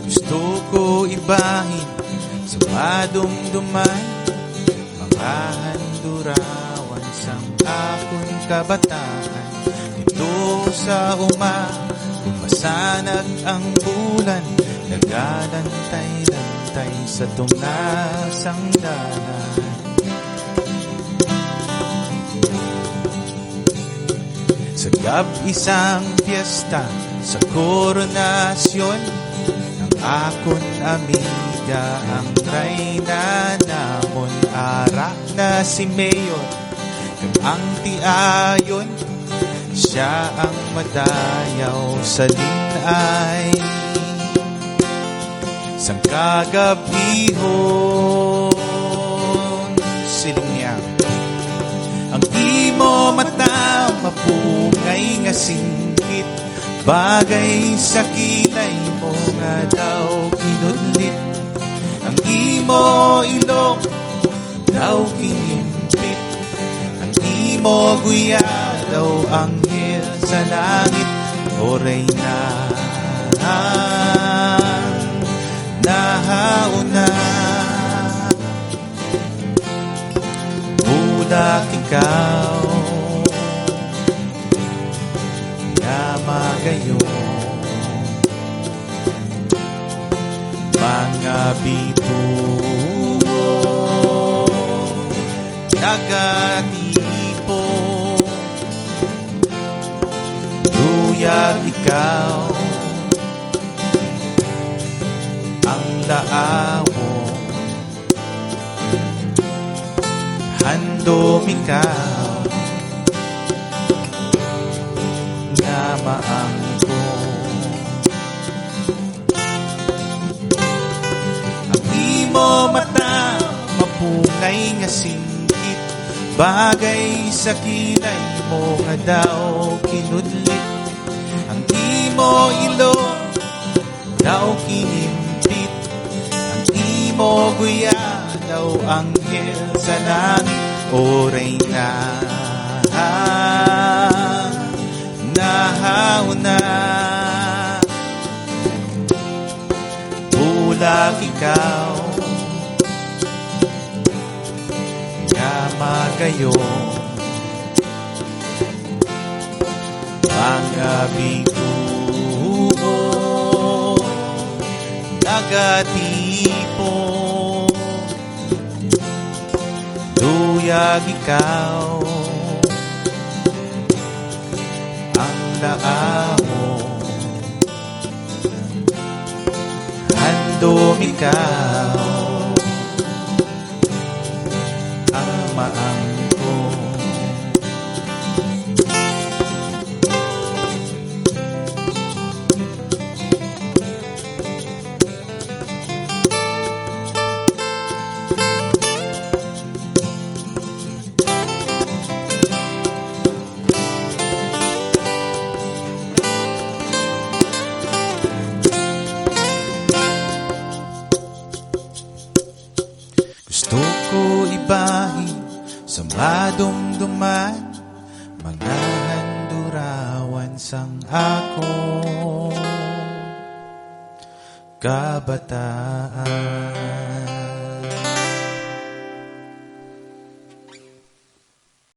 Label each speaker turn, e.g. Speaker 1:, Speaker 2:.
Speaker 1: Gusto ko ibahin sa madumduman, mga handurawan sang akong kabataan. Dito sa umasanag ang bulan, nagalantay-lantay sa tungasang dalan. Sa gab-isang piyesta sa koronasyon ng akon amiga, ang reyna namon arak na si Mayor. Kag ang tiayon, siya ang madayaw sa linay. Sang kagabihon siling niya, ang imo mata mapungay nga singkit, bagay sa kilay mo nga daw kinudlit. Ang imo ilong daw kinimpit, ang imo guya daw anghel sa langit. O reyna, nahauna, bulak ikaw nga magayon. Mga bituo nagatipo, luyag ikaw ang laawo, handom ikaw nga maangko. Ang imo mata mapungay nga singkit, bagay sa kilay mo nga daw kinudlit. Ang imo ilong daw kinimpit, ang imo guya daw anghel sa langit. O reyna, nahauna, bulag ikaw nga magayon. Mga bituo nagatipo, luyag ikaw ang laawo, handom ikaw ang maangko. Gusto ko ibahin sa madumduman, mga handurawan sang ako kabataan.